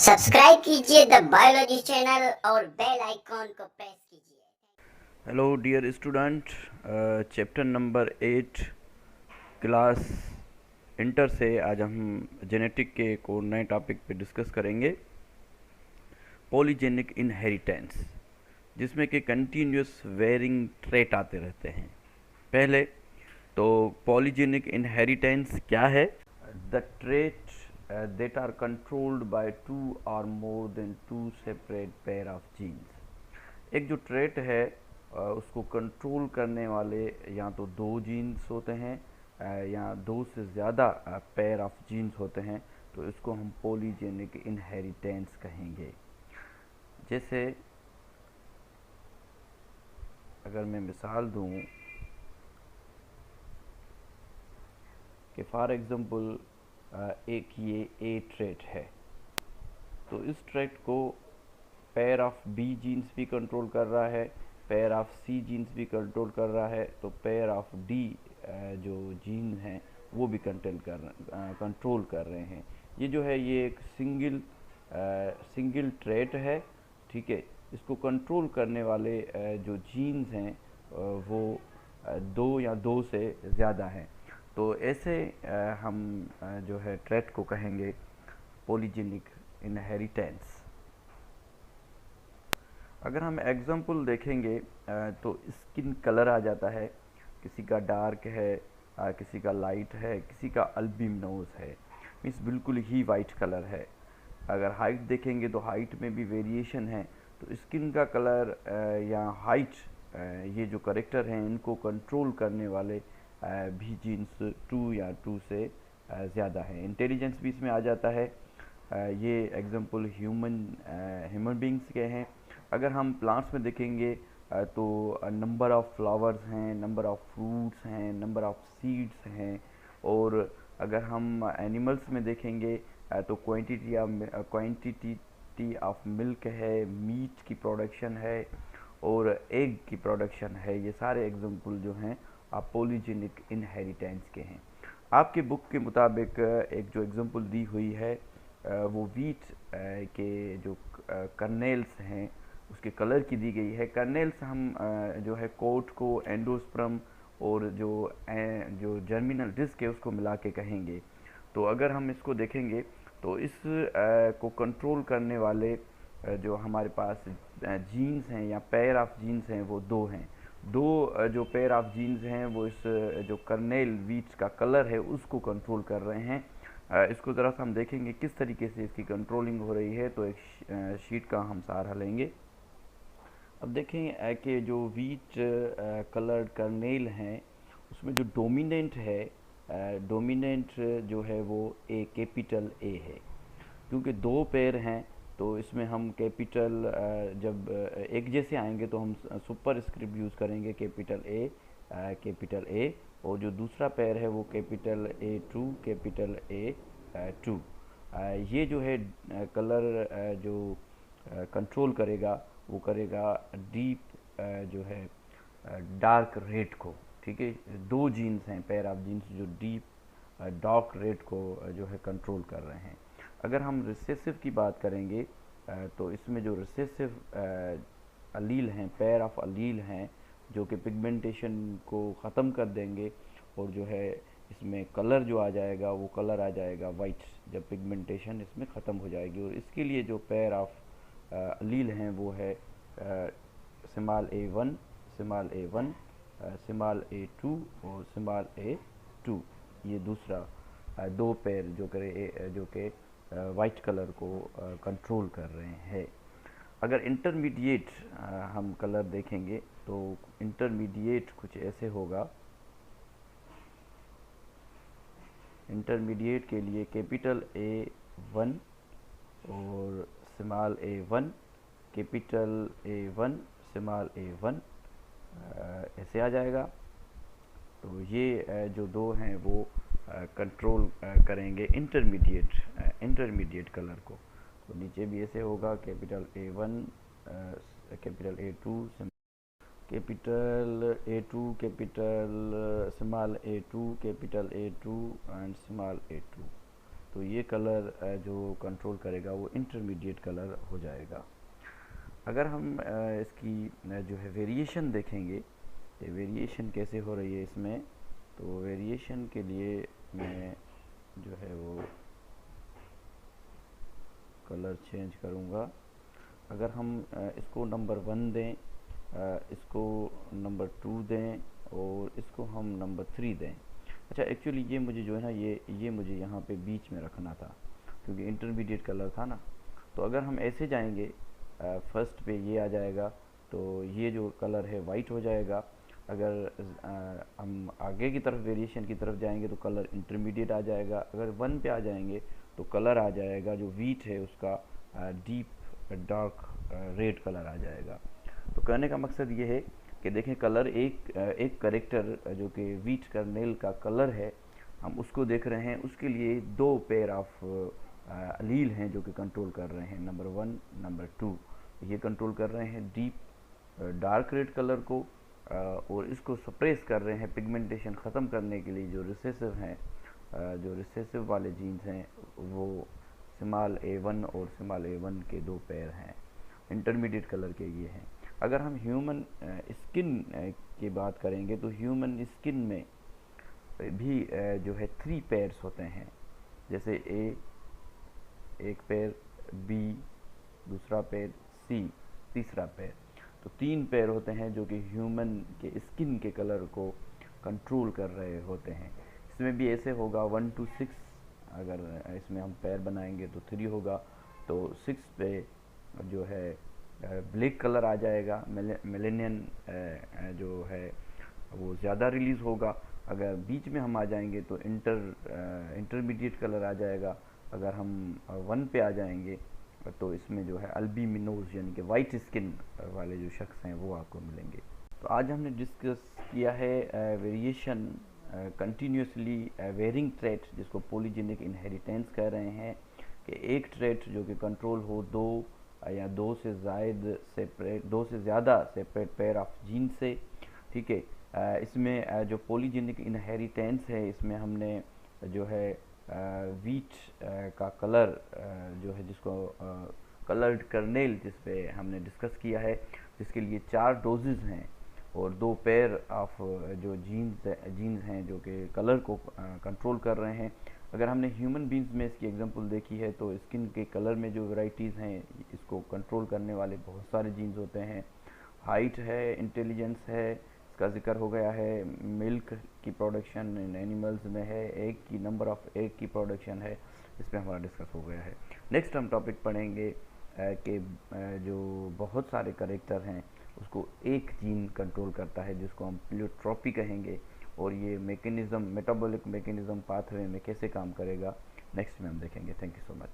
Subscribe कीजिए the biology channel और bell icon को प्रेस कीजिए। Hello dear student, chapter number 8 class inter से आज हम जेनेटिक के को नए टॉपिक पे डिस्कस करेंगे, पॉलीजेनिक इनहेरिटेंस, जिसमें कि कंटिन्यूस वेरिंग ट्रेट आते रहते हैं। पहले तो पॉलीजेनिक इनहेरिटेंस क्या है? The trait that are controlled by two or more than two separate pair of genes। एक जो ट्रेट है उसको कंट्रोल करने वाले या तो दो जीन्स होते हैं या दो से ज़्यादा पेयर ऑफ जीन्स होते हैं, तो इसको हम पॉलीजेनिक इनहेरिटेंस कहेंगे। जैसे अगर मैं मिसाल दूं कि फॉर एग्ज़ाम्पल एक ये ए ट्रेट है, तो इस ट्रेट को पेयर ऑफ बी जीन्स भी कंट्रोल कर रहा है, पेयर ऑफ सी जीन्स भी कंट्रोल कर रहा है, तो पेयर ऑफ डी जो जीन हैं वो भी कंट्रोल कर रहे हैं। ये जो है ये एक सिंगल ट्रेट है, ठीक है। इसको कंट्रोल करने वाले जो जीन्स हैं वो दो या दो से ज़्यादा हैं। तो ऐसे हम जो है ट्रेट को कहेंगे पॉलीजेनिक इनहेरिटेंस। अगर हम एग्जाम्पल देखेंगे तो स्किन कलर आ जाता है, किसी का डार्क है, किसी का लाइट है, किसी का अल्बिनोस है, मीन्स बिल्कुल ही वाइट कलर है। अगर हाइट देखेंगे तो हाइट में भी वेरिएशन है। तो स्किन का कलर या हाइट, ये जो करेक्टर हैं इनको कंट्रोल करने वाले भी जीन्स टू या टू से ज़्यादा है। इंटेलिजेंस भी इसमें आ जाता है। ये एग्जांपल ह्यूमन बींग्स के हैं। अगर हम प्लांट्स में देखेंगे तो नंबर ऑफ़ फ्लावर्स हैं, नंबर ऑफ़ फ्रूट्स हैं, नंबर ऑफ़ सीड्स हैं। और अगर हम एनिमल्स में देखेंगे तो क्वांटिटी ऑफ मिल्क है, मीट की प्रोडक्शन है और एग की प्रोडक्शन है। ये सारे एग्जांपल जो हैं आप पॉलीजेनिक इनहेरिटेंस के हैं। आपके बुक के मुताबिक एक जो एग्जांपल दी हुई है वो वीट के जो कर्नेल्स हैं उसके कलर की दी गई है। कर्नेल्स हम जो है कोट को एंडोस्पर्म और जो जर्मिनल डिस्क है उसको मिला के कहेंगे। तो अगर हम इसको देखेंगे तो इस को कंट्रोल करने वाले जो हमारे पास जीन्स हैं या पेयर ऑफ जीन्स हैं वो दो हैं। दो जो पेयर ऑफ जीन्स हैं वो इस जो कर्नेल वीट्स का कलर है उसको कंट्रोल कर रहे हैं। इसको ज़रा सा हम देखेंगे किस तरीके से इसकी कंट्रोलिंग हो रही है। तो एक शीट का हम सहारा लेंगे। अब देखें कि जो वीट कलर्ड कर्नेल हैं उसमें जो डोमिनेंट है, डोमिनेंट जो है वो ए कैपिटल ए है। क्योंकि दो पेयर हैं तो इसमें हम कैपिटल जब एक जैसे आएंगे तो हम सुपर स्क्रिप्ट यूज़ करेंगे कैपिटल ए। और जो दूसरा पेयर है वो कैपिटल A2 कैपिटल A2। ये जो है कलर जो कंट्रोल करेगा वो करेगा डीप जो है डार्क रेड को, ठीक है। दो जीन्स हैं, पेयर ऑफ जीन्स जो डीप डार्क रेड को जो है कंट्रोल कर रहे हैं। अगर हम रिसेसिव की बात करेंगे तो इसमें जो रिसेसिव अलील हैं, पेयर ऑफ अलील हैं जो कि पिगमेंटेशन को ख़त्म कर देंगे और जो है इसमें कलर जो आ जाएगा वो कलर आ जाएगा वाइट जब पिगमेंटेशन इसमें ख़त्म हो जाएगी। और इसके लिए जो पेयर ऑफ अलील हैं वो है small a1, small a1, small a2 और स्मॉल a2। ये दूसरा दो पेयर जो कि वाइट कलर को कंट्रोल कर रहे हैं। अगर इंटरमीडिएट हम कलर देखेंगे तो इंटरमीडिएट कुछ ऐसे होगा। इंटरमीडिएट के लिए कैपिटल A1 और small a1, capital A1, small a1 ऐसे आ जाएगा। तो ये जो दो हैं वो कंट्रोल करेंगे इंटरमीडिएट कलर को। तो नीचे भी ऐसे होगा, capital A1, capital A2, capital A2, capital small A2, capital A2 and small A2। तो ये कलर जो कंट्रोल करेगा वो इंटरमीडिएट कलर हो जाएगा। अगर हम इसकी जो है वेरिएशन देखेंगे, ये वेरिएशन कैसे हो रही है इसमें, तो वेरिएशन के लिए मैं जो है वो कलर चेंज करूँगा। अगर हम इसको नंबर 1 दें, इसको नंबर 2 दें और इसको हम नंबर 3 दें। अच्छा, एक्चुअली ये मुझे जो है ना ये मुझे यहाँ पे बीच में रखना था क्योंकि इंटरमीडिएट कलर था ना। तो अगर हम ऐसे जाएंगे, फर्स्ट पे ये आ जाएगा तो ये जो कलर है वाइट हो जाएगा। अगर हम आगे की तरफ वेरिएशन की तरफ जाएंगे तो कलर इंटरमीडिएट आ जाएगा। अगर 1 पे आ जाएंगे तो कलर आ जाएगा जो वीट है उसका डीप डार्क रेड कलर आ जाएगा। तो कहने का मकसद ये है कि देखें कलर एक करेक्टर जो कि वीट कर्नेल का कलर है, हम उसको देख रहे हैं। उसके लिए 2 पेयर ऑफ अलील हैं जो कि कंट्रोल कर रहे हैं, नंबर 1 नंबर 2। ये कंट्रोल कर रहे हैं डीप डार्क रेड कलर को और इसको सप्रेस कर रहे हैं पिगमेंटेशन ख़त्म करने के लिए। जो रिसेसिव हैं, जो रिसेसिव वाले जीन्स हैं वो स्मॉल A1 और स्मॉल A1 के 2 पेयर हैं, इंटरमीडिएट कलर के ये हैं। अगर हम ह्यूमन स्किन की बात करेंगे तो ह्यूमन स्किन में भी जो है 3 पेयर्स होते हैं, जैसे A एक पेयर, B दूसरा पेयर, C तीसरा पेयर। तो 3 पेयर होते हैं जो कि ह्यूमन के स्किन के कलर को कंट्रोल कर रहे होते हैं। इसमें भी ऐसे होगा 1 to 6, अगर इसमें हम पेयर बनाएंगे तो 3 होगा। तो 6 पे जो है ब्लैक कलर आ जाएगा, मेलेनियन जो है वो ज़्यादा रिलीज़ होगा। अगर बीच में हम आ जाएंगे तो इंटरमीडिएट कलर आ जाएगा। अगर हम 1 पे आ जाएंगे तो इसमें जो है अल्बिमिनोज यानी कि वाइट स्किन वाले जो शख्स हैं वो आपको मिलेंगे। तो आज हमने डिस्कस किया है वेरिएशन कंटिन्यूसली वेरिंग ट्रेट, जिसको पॉलीजेनिक इनहेरिटेंस कह रहे हैं, कि एक ट्रेट जो कि कंट्रोल हो 2 या 2 से ज़्यादा सेपरेट पेयर ऑफ जीन से। ठीक है, इसमें जो पॉलीजेनिक इनहेरिटेंस है इसमें हमने जो है वीट का कलर जो है जिसको कलर्ड कर्नेल जिस पे हमने डिस्कस किया है, जिसके लिए 4 डोजेज़ हैं और 2 पेयर ऑफ जो जीन्स हैं जो कि कलर को कंट्रोल कर रहे हैं। अगर हमने ह्यूमन बींग्स में इसकी एग्जांपल देखी है तो स्किन के कलर में जो वैरायटीज़ हैं इसको कंट्रोल करने वाले बहुत सारे जीन्स होते हैं। हाइट है, इंटेलिजेंस है, इसका जिक्र हो गया है। मिल्क की प्रोडक्शन इन एनिमल्स में है, एग की नंबर ऑफ एग की प्रोडक्शन है, इस पर हमारा डिस्कस हो गया है। नेक्स्ट हम टॉपिक पढ़ेंगे कि जो बहुत सारे करेक्टर हैं उसको एक जीन कंट्रोल करता है जिसको हम प्लियोट्रॉपी कहेंगे, और ये मैकेनिज़्म मेटाबॉलिक मैकेनिज़्म पाथवे में कैसे काम करेगा नेक्स्ट में हम देखेंगे। Thank you so much.